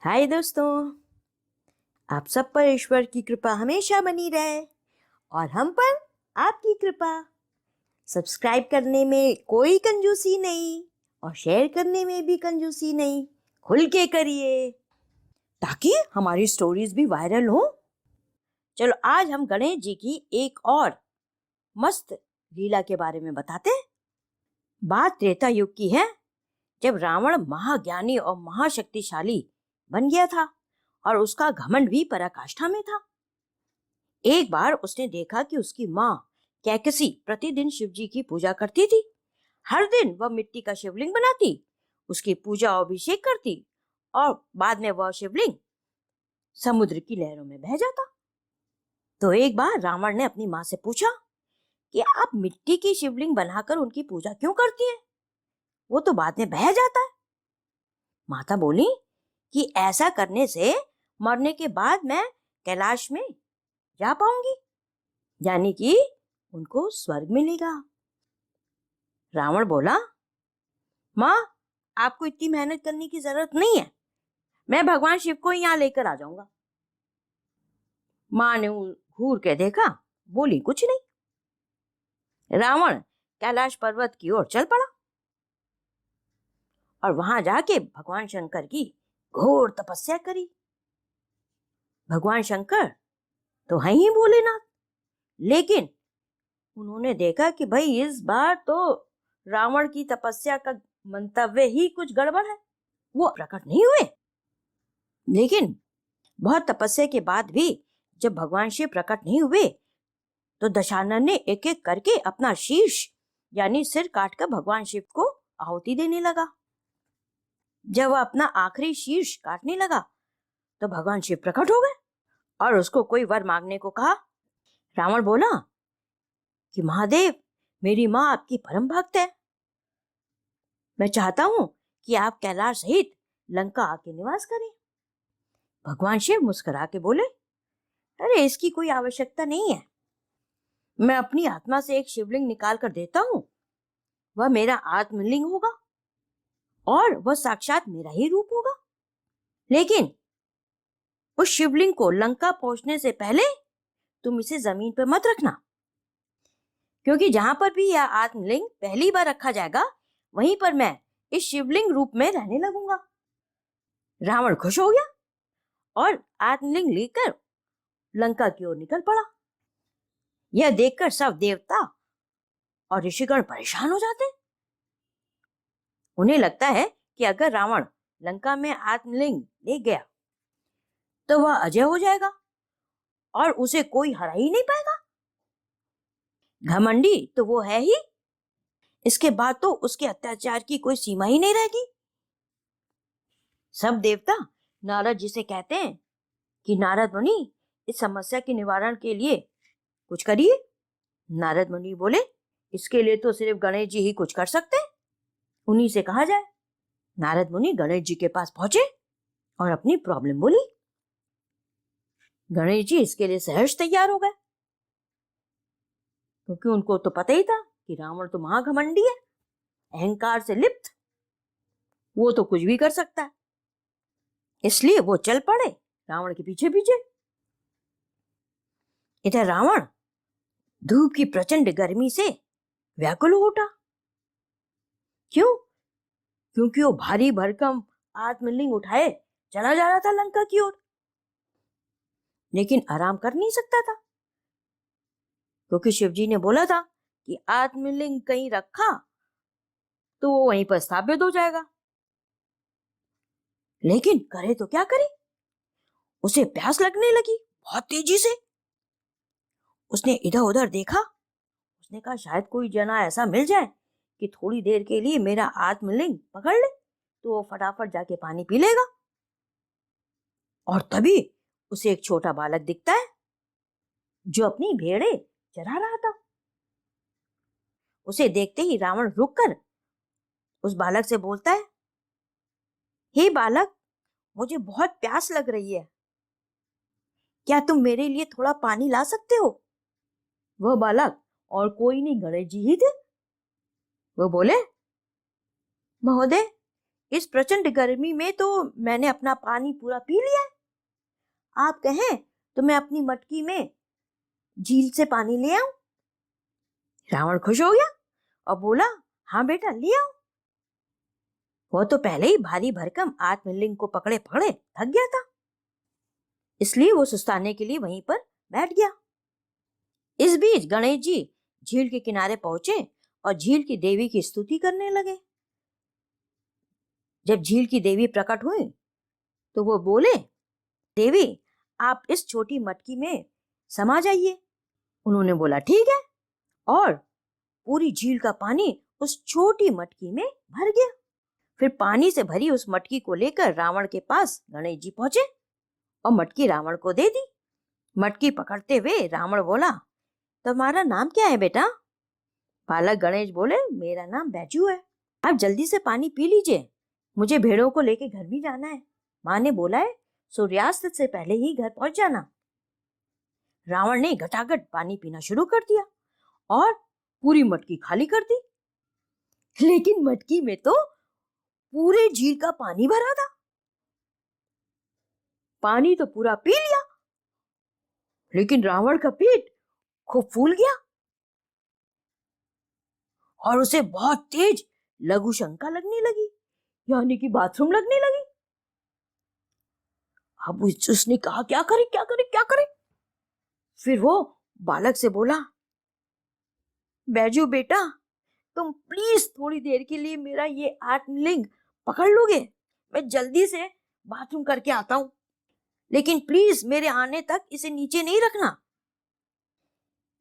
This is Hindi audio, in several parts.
हाय दोस्तों, आप सब पर ईश्वर की कृपा हमेशा बनी रहे और हम पर आपकी कृपा। सब्सक्राइब करने में कोई कंजूसी नहीं और शेयर करने में भी कंजूसी नहीं। खुल के करिए ताकि हमारी स्टोरीज भी वायरल हो। चलो आज हम गणेश जी की एक और मस्त लीला के बारे में बताते हैं। बात त्रेता युग की है, जब रावण महाज्ञानी और महाशक्तिशाली बन गया था और उसका घमंड भी पराकाष्ठा में था। एक बार उसने देखा कि उसकी माँ कैकसी प्रतिदिन शिव जी की पूजा करती थी। हर दिन वह मिट्टी का शिवलिंग बनाती, उसकी पूजा और अभिषेक करती और बाद में वह शिवलिंग समुद्र की लहरों में बह जाता। तो एक बार रावण ने अपनी माँ से पूछा कि आप मिट्टी की शिवलिंग बनाकर उनकी पूजा क्यों करती हैं? वो तो बाद में बह जाता है। माता बोली कि ऐसा करने से मरने के बाद मैं कैलाश में जा पाऊंगी, यानी कि उनको स्वर्ग मिलेगा। रावण बोला, माँ आपको इतनी मेहनत करने की जरूरत नहीं है, मैं भगवान शिव को यहाँ लेकर आ जाऊंगा। माँ ने घूर के देखा, बोली कुछ नहीं। रावण कैलाश पर्वत की ओर चल पड़ा और वहां जाके भगवान शंकर की घोर तपस्या करी। भगवान शंकर तो है ही भोलेनाथ, लेकिन उन्होंने देखा कि भाई इस बार तो रावण की तपस्या का मंतव्य ही कुछ गड़बड़ है। वो प्रकट नहीं हुए, लेकिन बहुत तपस्या के बाद भी जब भगवान शिव प्रकट नहीं हुए तो दशानन ने एक एक करके अपना शीर्ष यानी सिर काटकर भगवान शिव को आहुति देने लगा। जब वह अपना आखिरी शीर्ष काटने लगा तो भगवान शिव प्रकट हो गए और उसको कोई वर मांगने को कहा। रावण बोला कि महादेव, मेरी माँ आपकी परम भक्त है, मैं चाहता हूं कि आप कैलाश सहित लंका आके निवास करें। भगवान शिव मुस्कुरा के बोले, अरे इसकी कोई आवश्यकता नहीं है, मैं अपनी आत्मा से एक शिवलिंग निकाल कर देता हूं, वह मेरा आत्मलिंग होगा और वह साक्षात मेरा ही रूप होगा। लेकिन उस शिवलिंग को लंका पहुंचने से पहले तुम इसे जमीन पर मत रखना, क्योंकि जहां पर भी यह आत्मलिंग पहली बार रखा जाएगा वहीं पर मैं इस शिवलिंग रूप में रहने लगूंगा। रावण खुश हो गया और आत्मलिंग लेकर लंका की ओर निकल पड़ा। यह देखकर सब देवता और ऋषिगण परेशान हो जाते। उन्हें लगता है कि अगर रावण लंका में आत्मलिंग ले गया तो वह अजय हो जाएगा और उसे कोई हरा ही नहीं पाएगा। घमंडी तो वो है ही, इसके बाद तो उसके अत्याचार की कोई सीमा ही नहीं रहेगी। सब देवता नारद जी से कहते हैं कि नारद मुनि, इस समस्या के निवारण के लिए कुछ करिए। नारद मुनि बोले, इसके लिए तो सिर्फ गणेश जी ही कुछ कर सकते हैं, उन्हीं से कहा जाए। नारद मुनि गणेश जी के पास पहुंचे और अपनी प्रॉब्लम बोली। गणेश जी इसके लिए सहर्ष तैयार हो गए, क्योंकि उनको तो पता ही था कि रावण तो महाघमंडी है, अहंकार से लिप्त, वो तो कुछ भी कर सकता है। इसलिए वो चल पड़े रावण के पीछे पीछे। इधर रावण धूप की प्रचंड गर्मी से व्याकुल हो उठा। क्यों? क्योंकि वो भारी भरकम आत्मलिंग उठाए चला जा रहा था लंका की ओर, लेकिन आराम कर नहीं सकता था, क्योंकि शिवजी ने बोला था कि आत्मलिंग कहीं रखा तो वो वहीं पर स्थापित हो जाएगा। लेकिन करे तो क्या करे, उसे प्यास लगने लगी बहुत तेजी से। उसने इधर उधर देखा, उसने कहा शायद कोई जना ऐसा मिल जाए कि थोड़ी देर के लिए मेरा आत्मलिंग पकड़ ले, तो वो फटाफट जाके पानी पी लेगा। और तभी उसे एक छोटा बालक दिखता है जो अपनी भेड़े चरा रहा था। उसे देखते ही रावण रुककर उस बालक से बोलता है, हे बालक, मुझे बहुत प्यास लग रही है, क्या तुम मेरे लिए थोड़ा पानी ला सकते हो? वह बालक और कोई नहीं, गणेश जी ही थे। वो बोले, महोदय, इस प्रचंड गर्मी में तो मैंने अपना पानी पूरा पी लिया है। आप कहें तो मैं अपनी मटकी में झील से पानी ले आऊं? रावण खुश हो गया और बोला, हाँ बेटा ले आओ। वो तो पहले ही भारी भरकम आत्मलिंग को पकड़े पकड़े थक गया था, इसलिए वो सुस्ताने के लिए वहीं पर बैठ गया। इस बीच गणेश जी झील के किनारे पहुंचे और झील की देवी की स्तुति करने लगे। जब झील की देवी प्रकट हुई तो वो बोले, देवी आप इस छोटी मटकी में समा जाइए। उन्होंने बोला ठीक है, और पूरी झील का पानी उस छोटी मटकी में भर गया। फिर पानी से भरी उस मटकी को लेकर रावण के पास गणेश जी पहुंचे और मटकी रावण को दे दी। मटकी पकड़ते हुए रावण बोला, तुम्हारा नाम क्या है बेटा? बालक गणेश बोले, मेरा नाम बैजू है। आप जल्दी से पानी पी लीजिए, मुझे भेड़ों को लेके घर भी जाना है। माँ ने बोला है सूर्यास्त से पहले ही घर पहुंच जाना। रावण ने घटाघट पानी पीना शुरू कर दिया और पूरी मटकी खाली कर दी। लेकिन मटकी में तो पूरे झील का पानी भरा था। पानी तो पूरा पी लिया, लेकिन रावण का पेट खूब फूल गया और उसे बहुत तेज लघु शंका लगने लगी, यानी कि बाथरूम लगने लगी। अब उसने कहा, क्या करे क्या करे क्या करे। फिर वो बालक से बोला, बैजू बेटा तुम प्लीज थोड़ी देर के लिए मेरा ये आत्मलिंग पकड़ लोगे? मैं जल्दी से बाथरूम करके आता हूं, लेकिन प्लीज मेरे आने तक इसे नीचे नहीं रखना।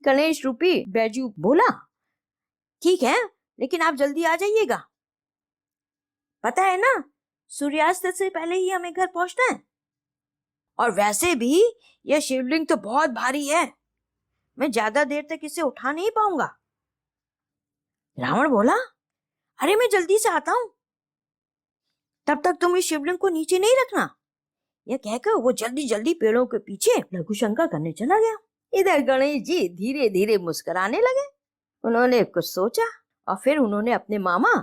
गणेश रूपी बैजू बोला, ठीक है, लेकिन आप जल्दी आ जाइएगा। पता है ना सूर्यास्त से पहले ही हमें घर पहुंचना है, और वैसे भी यह शिवलिंग तो बहुत भारी है, मैं ज्यादा देर तक इसे उठा नहीं पाऊंगा। रावण बोला, अरे मैं जल्दी से आता हूं, तब तक तुम इस शिवलिंग को नीचे नहीं रखना। यह कहकर वो जल्दी जल्दी पेड़ों के पीछे लघु शंका करने चला गया। इधर गणेश जी धीरे धीरे मुस्कुराने लगे। उन्होंने कुछ सोचा और फिर उन्होंने अपने मामा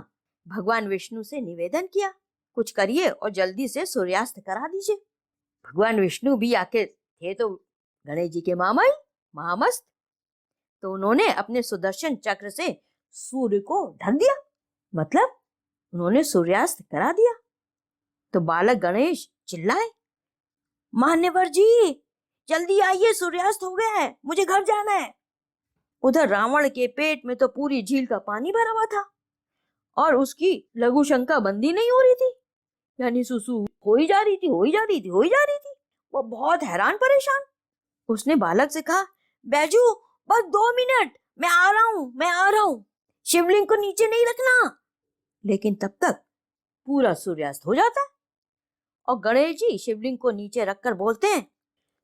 भगवान विष्णु से निवेदन किया, कुछ करिए और जल्दी से सूर्यास्त करा दीजिए। भगवान विष्णु भी आके थे तो गणेश जी के मामा ही महामस्त, तो उन्होंने अपने सुदर्शन चक्र से सूर्य को ढक दिया, मतलब उन्होंने सूर्यास्त करा दिया। तो बालक गणेश चिल्लाए, मान्यवर जी जल्दी आइए, सूर्यास्त हो गया है, मुझे घर जाना है। उधर रावण के पेट में तो पूरी झील का पानी भरा हुआ था और उसकी लघु शंका बंदी नहीं हो रही थी, यानी सुसु हो ही जा रही थी, हो ही जा रही थी, हो ही जा रही थी। वो बहुत हैरान परेशान। उसने बालक से कहा, बैजू बस 2 मिनट, मैं आ रहा हूं, मैं आ रहा हूं, शिवलिंग को नीचे नहीं रखना। लेकिन तब तक पूरा सूर्यास्त हो जाता है और गणेश जी शिवलिंग को नीचे रखकर बोलते हैं,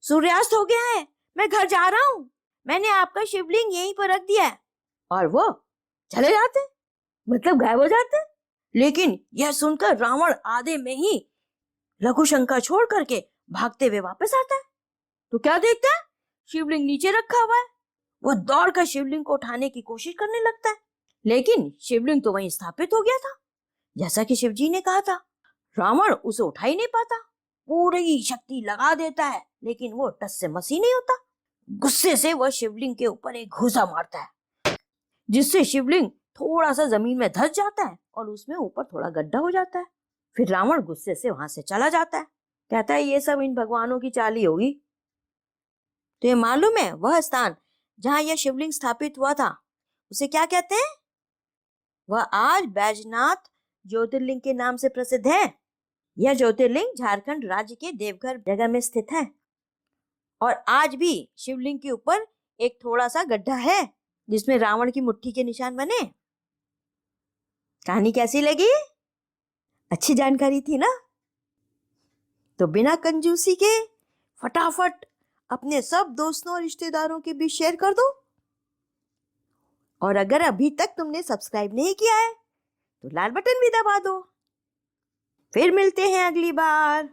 सूर्यास्त हो गया है, मैं घर जा रहा हूं, मैंने आपका शिवलिंग यहीं पर रख दिया है। और वो चले जाते, मतलब गायब हो जाते। लेकिन यह सुनकर रावण आधे में ही लघु शंका छोड़ करके भागते हुए वापस आता है, तो क्या देखता है, शिवलिंग नीचे रखा हुआ है। वो दौड़कर शिवलिंग को उठाने की कोशिश करने लगता है, लेकिन शिवलिंग तो वहीं स्थापित हो गया था जैसा कि शिवजी ने कहा था। रावण उसे उठा ही नहीं पाता, पूरी शक्ति लगा देता है, लेकिन वो टस से मस ही नहीं होता। गुस्से से वह शिवलिंग के ऊपर एक घूसा मारता है, जिससे शिवलिंग थोड़ा सा जमीन में धंस जाता है और उसमें ऊपर थोड़ा गड्ढा हो जाता है। फिर रावण गुस्से से वहां से चला जाता है, कहता है ये सब इन भगवानों की चाली होगी। तो ये मालूम है वह स्थान जहां यह शिवलिंग स्थापित हुआ था उसे क्या कहते हैं? वह आज बैजनाथ ज्योतिर्लिंग के नाम से प्रसिद्ध है। यह ज्योतिर्लिंग झारखंड राज्य के देवघर जगह में स्थित है और आज भी शिवलिंग के ऊपर एक थोड़ा सा गड्ढा है जिसमें रावण की मुट्ठी के निशान बने। कहानी कैसी लगी? अच्छी जानकारी थी ना? तो बिना कंजूसी के फटाफट अपने सब दोस्तों और रिश्तेदारों के बीच शेयर कर दो, और अगर अभी तक तुमने सब्सक्राइब नहीं किया है तो लाल बटन भी दबा दो। फिर मिलते हैं अगली बार।